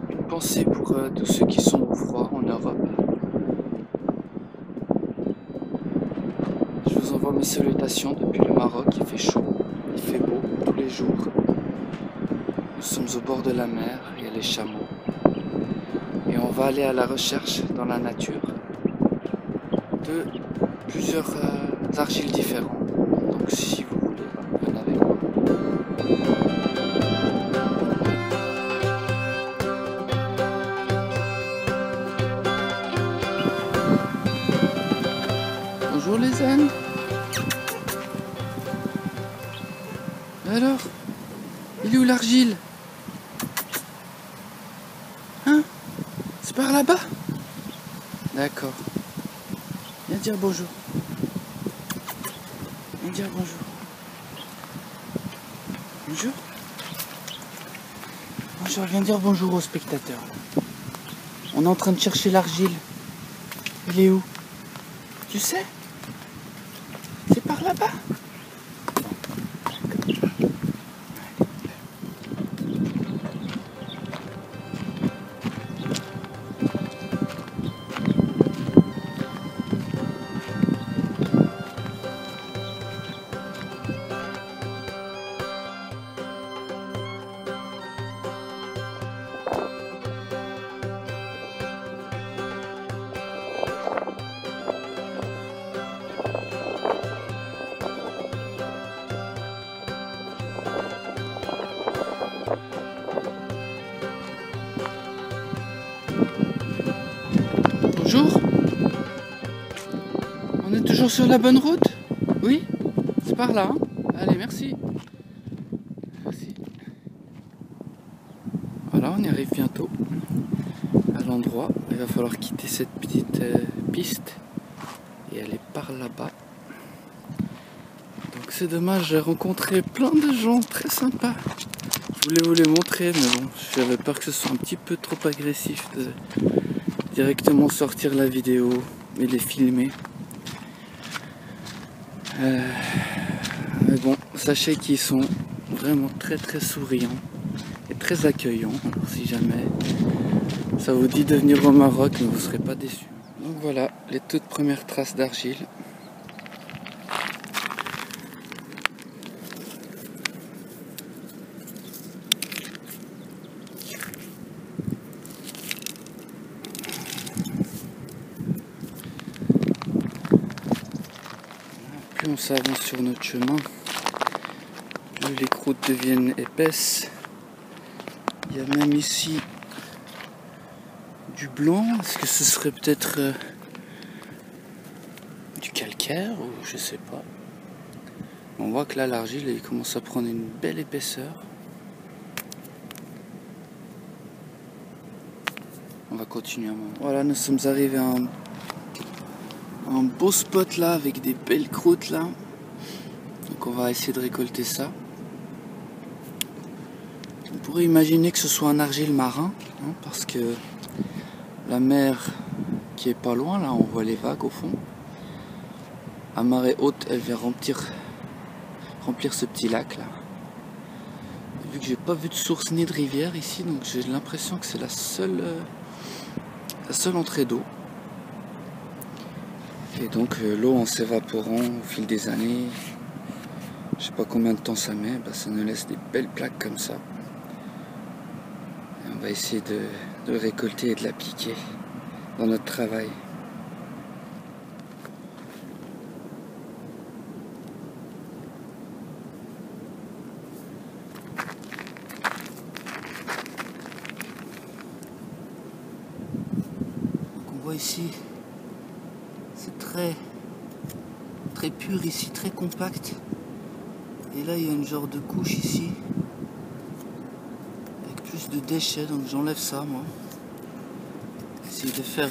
Une pensée pour tous ceux qui sont au froid en Europe. Je vous envoie mes salutations depuis le Maroc. Il fait chaud, il fait beau tous les jours. Nous sommes au bord de la mer, il y a les chameaux. Et on va aller à la recherche dans la nature de plusieurs argiles différents. Donc si vous voulez, venez avec moi. Bonjour les ânes. Alors, il est où l'argile? Hein? C'est par là-bas? D'accord. Viens dire bonjour. Viens dire bonjour. Bonjour. Bonjour, viens dire bonjour aux spectateurs. On est en train de chercher l'argile. Il est où? Tu sais? C'est par là-bas. Bonjour. On est toujours sur la bonne route? Oui? C'est par là, hein? Allez, merci. Merci. Voilà, on y arrive bientôt à l'endroit. Il va falloir quitter cette petite piste et aller par là-bas. Donc c'est dommage, j'ai rencontré plein de gens très sympas. Je voulais vous les montrer, mais bon, j'avais peur que ce soit un petit peu trop agressif de directement sortir la vidéo et les filmer. Mais bon, sachez qu'ils sont vraiment très souriants et très accueillants. Alors si jamais ça vous dit de venir au Maroc, vous ne serez pas déçus. Donc voilà, les toutes premières traces d'argile. Plus on s'avance sur notre chemin, plus les croûtes deviennent épaisses. Il y a même ici du blanc. Est-ce que ce serait peut-être du calcaire ou je sais pas. On voit que là l'argile il commence à prendre une belle épaisseur. On va continuer un moment. Voilà, nous sommes arrivés à un beau spot là avec des belles croûtes là. Donc on va essayer de récolter ça. On pourrait imaginer que ce soit un argile marin, hein, parce que la mer qui est pas loin là, on voit les vagues au fond. À marée haute, elle vient remplir ce petit lac là. Vu que j'ai pas vu de source ni de rivière ici, donc j'ai l'impression que c'est la seule entrée d'eau. Et donc l'eau en s'évaporant au fil des années, je sais pas combien de temps ça met, bah, ça nous laisse des belles plaques comme ça. Et on va essayer de le récolter et de l'appliquer dans notre travail. Donc on voit ici, c'est très pur ici, très compact. Et là il y a une genre de couche ici avec plus de déchets, donc j'enlève ça moi. Essayer de faire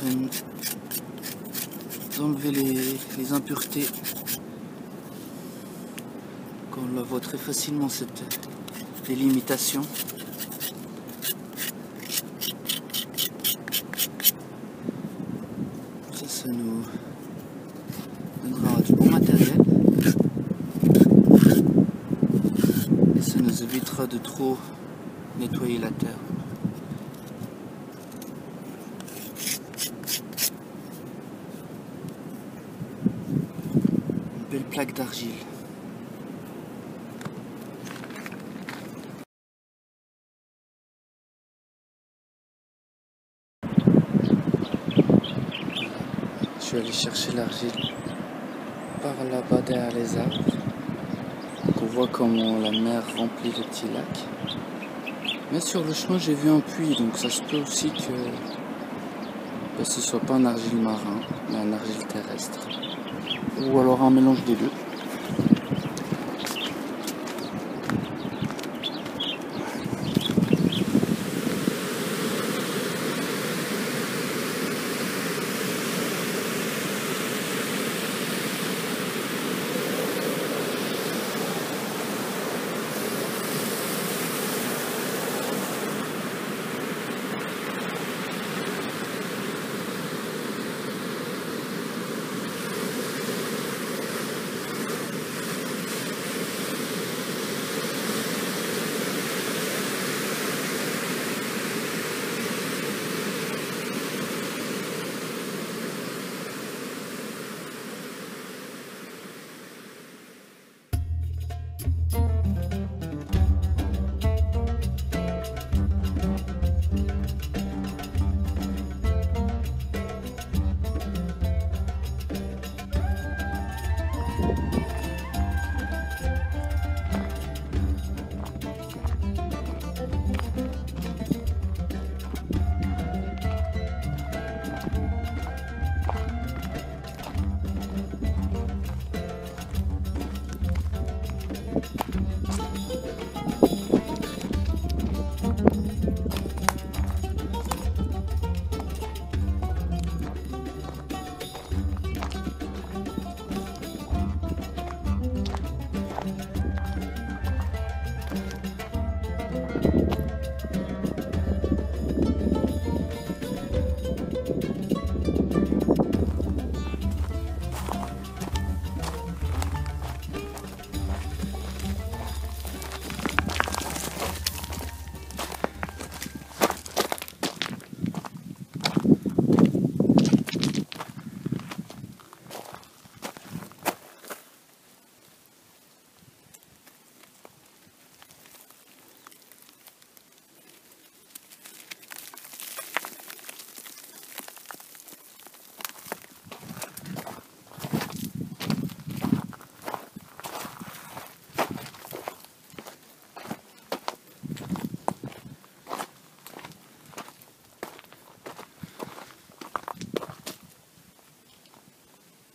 d'enlever les impuretés. On la voit très facilement cette délimitation. Ça nous donnera du bon matériel et ça nous évitera de trop nettoyer la terre. Une belle plaque d'argile. Je vais aller chercher l'argile par là-bas derrière les arbres. Donc on voit comment la mer remplit le petit lac. Mais sur le chemin j'ai vu un puits, donc ça se peut aussi que ce soit pas un argile marin, mais un argile terrestre. Ou alors un mélange des deux.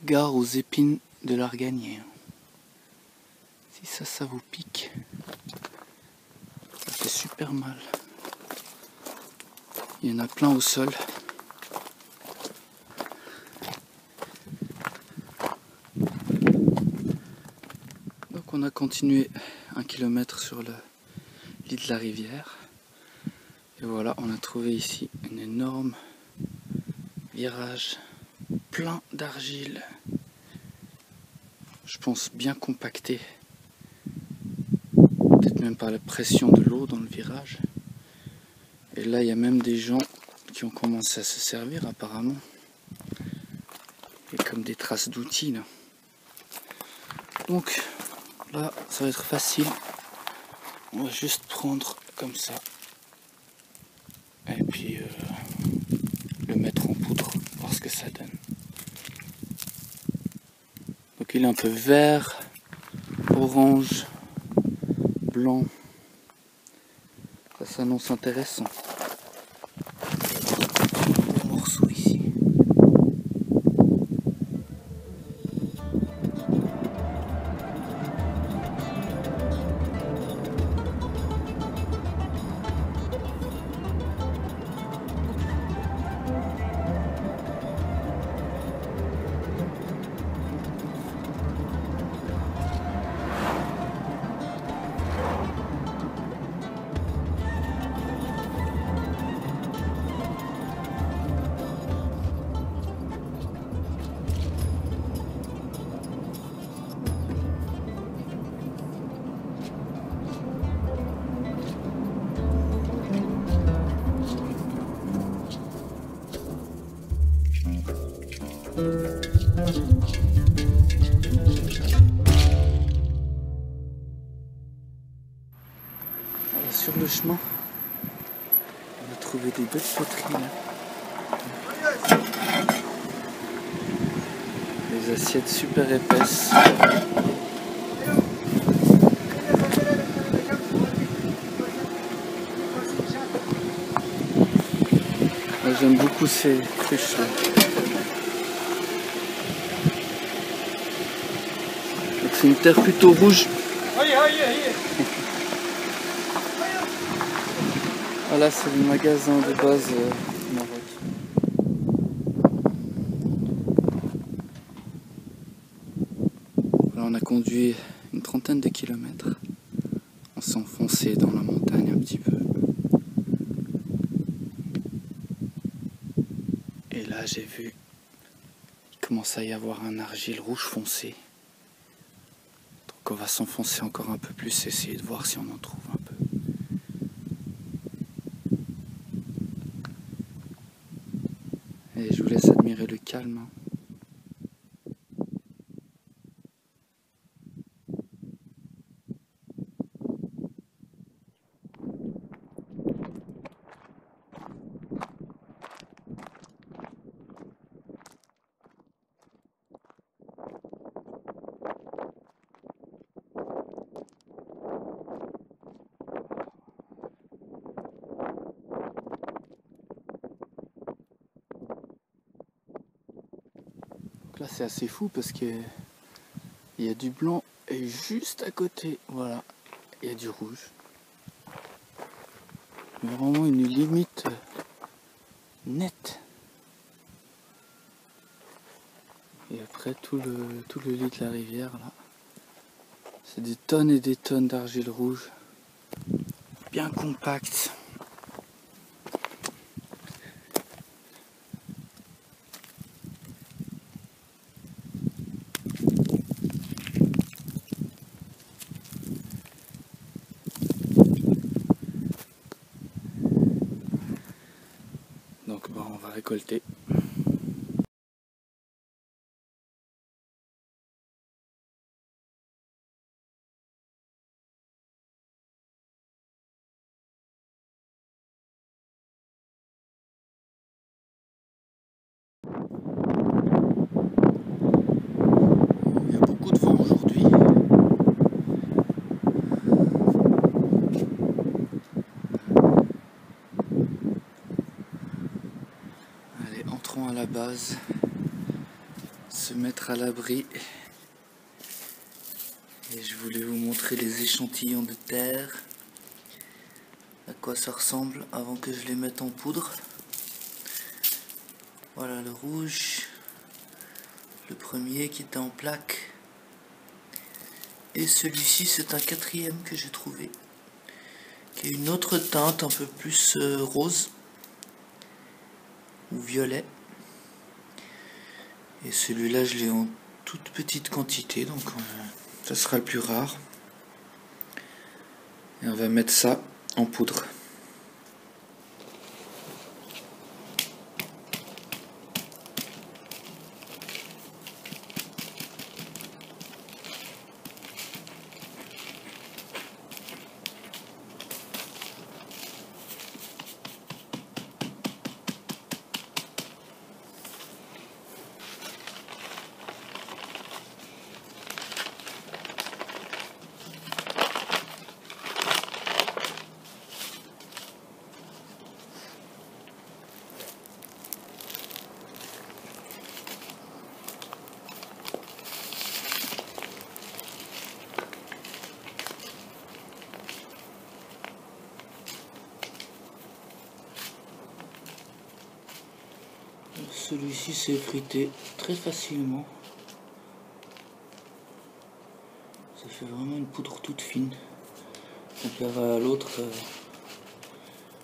Gare aux épines de l'arganier. Si ça vous pique, ça fait super mal. Il y en a plein au sol. Donc on a continué 1 kilomètre sur le lit de la rivière. Et voilà, on a trouvé ici un énorme virage plein d'argile. Je pense bien compacté. Peut-être même par la pression de l'eau dans le virage. Et là, il y a même des gens qui ont commencé à se servir apparemment. Et comme des traces d'outils là. Donc là, ça va être facile. On va juste prendre comme ça. Et puis le mettre en poudre, voir ce que ça donne. Donc il est un peu vert, orange, blanc. Ça s'annonce intéressant. Un morceau ici. Alors, sur le chemin, on a trouvé des belles poteries là. Des assiettes super épaisses. J'aime beaucoup ces cruches là. C'est une terre plutôt rouge. Voilà, c'est le magasin de base Maroc. Voilà, on a conduit une trentaine de kilomètres. On s'est enfoncé dans la montagne un petit peu. Et là, j'ai vu, il commence à y avoir un argile rouge foncé. Donc on va s'enfoncer encore un peu plus, essayer de voir si on en trouve un peu. Et je vous laisse admirer le calme. Donc là c'est assez fou parce qu'il y a du blanc et juste à côté, voilà, il y a du rouge. Mais vraiment une limite nette. Et après tout le lit de la rivière là, c'est des tonnes et des tonnes d'argile rouge, bien compacte. Donc bon, on va récolter. Il y a beaucoup de vent aujourd'hui. Allez, entrons à la base, se mettre à l'abri. Et je voulais vous montrer les échantillons de terre, à quoi ça ressemble avant que je les mette en poudre. Voilà le rouge, le premier qui était en plaque. Et celui-ci c'est un quatrième que j'ai trouvé, qui a une autre teinte un peu plus rose ou violet. Et celui-là je l'ai en toute petite quantité, donc ça sera le plus rare. Et on va mettre ça en poudre. Celui-ci s'est effrité très facilement. Ça fait vraiment une poudre toute fine. Comparé à l'autre,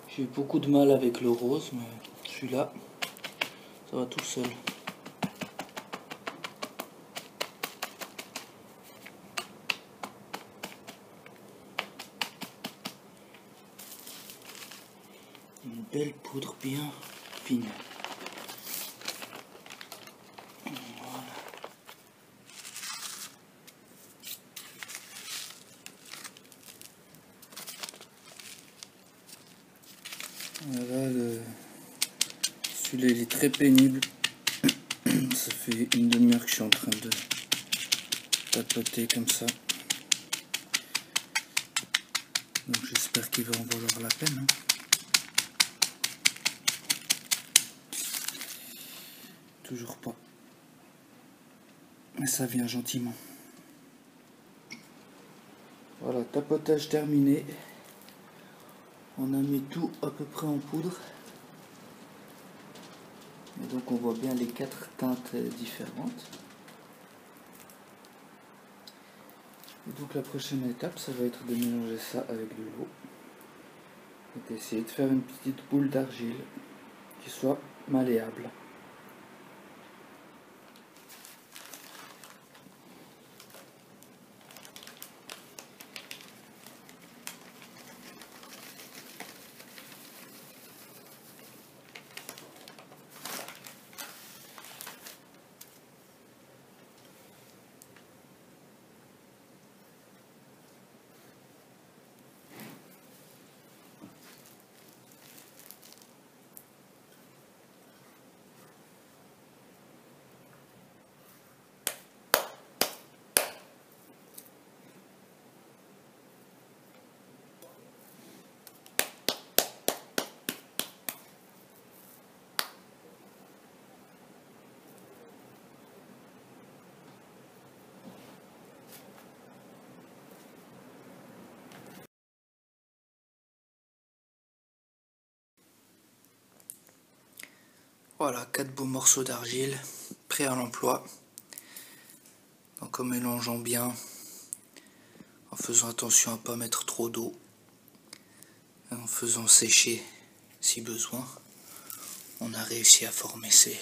j'ai eu beaucoup de mal avec le rose, mais celui-là, ça va tout seul. Une belle poudre bien fine. il est très pénible. Ça fait une demi-heure que je suis en train de tapoter comme ça. Donc j'espère qu'il va en valoir la peine. Hein. Toujours pas. Mais ça vient gentiment. Voilà, tapotage terminé. On a mis tout à peu près en poudre. Et donc on voit bien les 4 teintes différentes. Et donc la prochaine étape, ça va être de mélanger ça avec de l'eau. Et d'essayer de faire une petite boule d'argile qui soit malléable. Voilà, 4 beaux morceaux d'argile, prêts à l'emploi. Donc en mélangeant bien, en faisant attention à ne pas mettre trop d'eau, en faisant sécher si besoin, on a réussi à former ces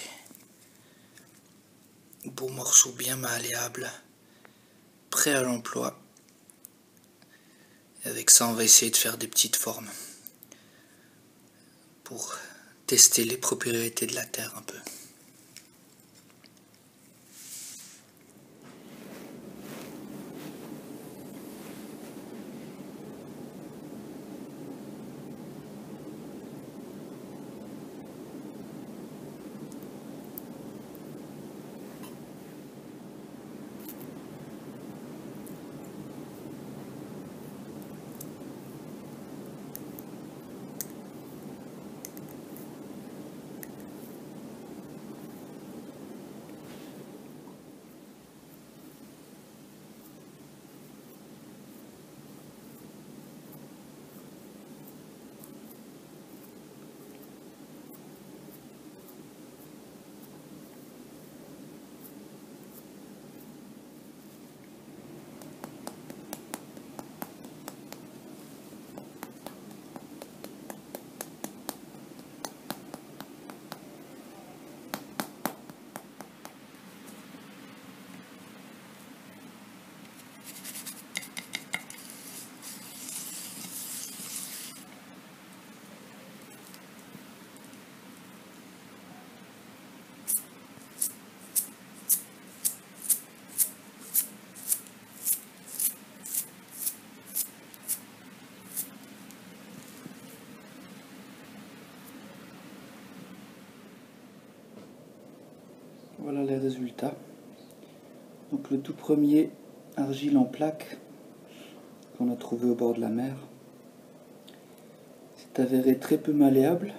beaux morceaux bien malléables, prêts à l'emploi. Et avec ça, on va essayer de faire des petites formes pour tester les propriétés de la terre un peu. Voilà les résultats. Donc le tout premier argile en plaque qu'on a trouvé au bord de la mer s'est avéré très peu malléable,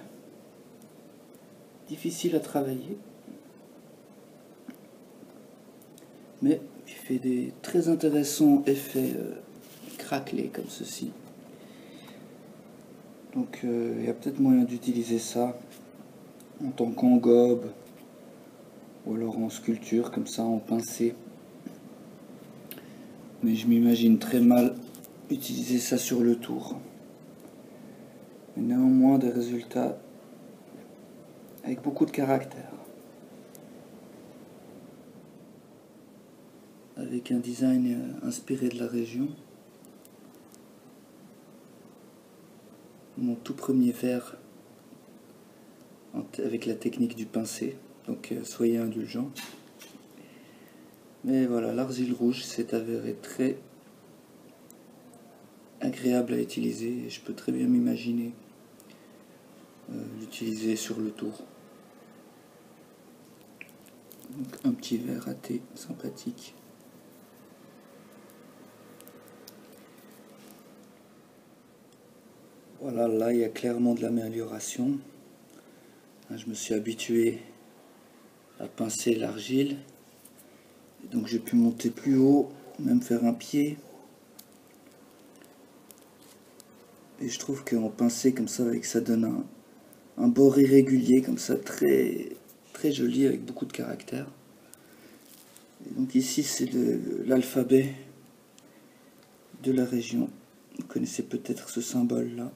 difficile à travailler, mais il fait des très intéressants effets craquelés comme ceci. Donc il y a peut-être moyen d'utiliser ça en tant qu'engobe ou alors en sculpture comme ça en pincé. Mais je m'imagine très mal utiliser ça sur le tour. Mais néanmoins des résultats avec beaucoup de caractère. Avec un design inspiré de la région. Mon tout premier verre avec la technique du pincé, donc soyez indulgents. Mais voilà, l'argile rouge s'est avérée très agréable à utiliser et je peux très bien m'imaginer l'utiliser sur le tour. Donc, un petit verre à thé sympathique. Voilà, là il y a clairement de l'amélioration. Je me suis habitué à pincer l'argile. Donc j'ai pu monter plus haut, même faire un pied. Et je trouve qu'en pincer comme ça, ça donne un bord irrégulier, comme ça, très, très joli, avec beaucoup de caractère. Et donc ici c'est l'alphabet de la région. Vous connaissez peut-être ce symbole là.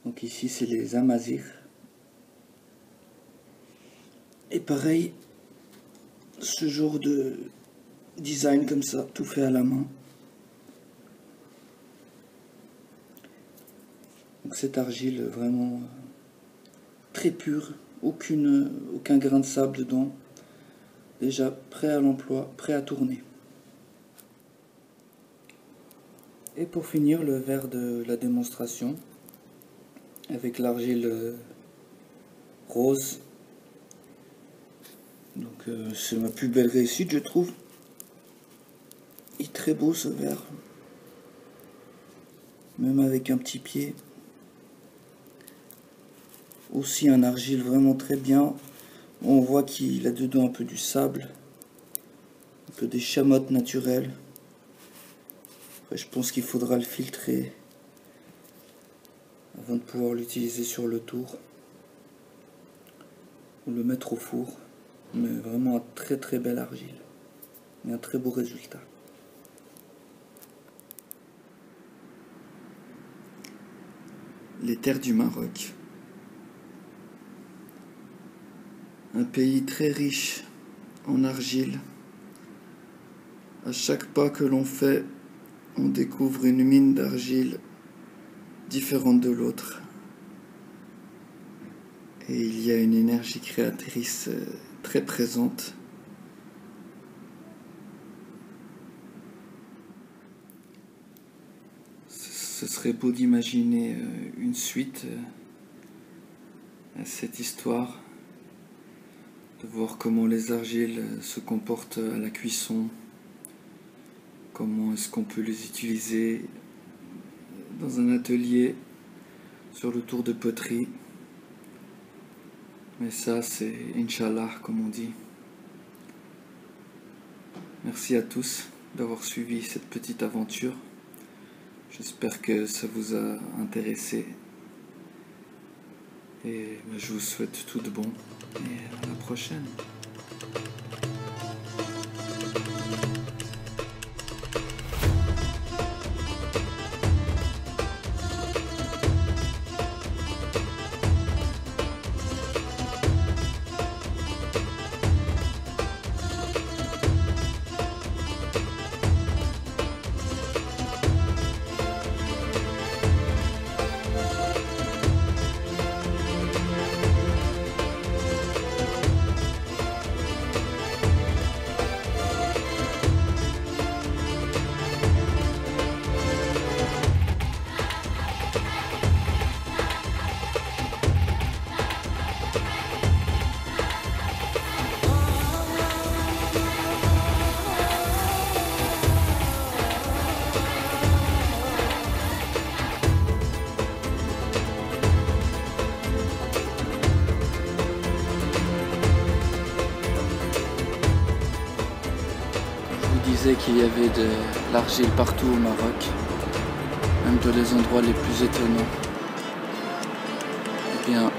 Donc ici c'est les Amazirs. Et pareil, ce genre de design comme ça, tout fait à la main. Donc cette argile vraiment très pure, aucun grain de sable dedans. Déjà prêt à l'emploi, prêt à tourner. Et pour finir, le verre de la démonstration avec l'argile rose. Donc c'est ma plus belle réussite, je trouve. Il est très beau ce verre, même avec un petit pied. Aussi un argile vraiment très bien. On voit qu'il a dedans un peu du sable, un peu des chamottes naturelles. Après, je pense qu'il faudra le filtrer avant de pouvoir l'utiliser sur le tour ou le mettre au four. Mais vraiment un très très bel argile et un très beau résultat. Les terres du Maroc. Un pays très riche en argile. À chaque pas que l'on fait, on découvre une mine d'argile différente de l'autre. Et il y a une énergie créatrice très présente. Ce serait beau d'imaginer une suite à cette histoire, de voir comment les argiles se comportent à la cuisson, comment est-ce qu'on peut les utiliser dans un atelier sur le tour de poterie. Mais ça, c'est Inch'Allah, comme on dit. Merci à tous d'avoir suivi cette petite aventure. J'espère que ça vous a intéressé. Et je vous souhaite tout de bon. Et à la prochaine. Qu'il y avait de l'argile partout au Maroc, même dans les endroits les plus étonnants. Et bien,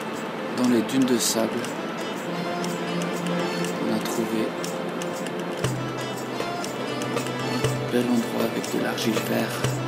dans les dunes de sable, on a trouvé un bel endroit avec de l'argile verte.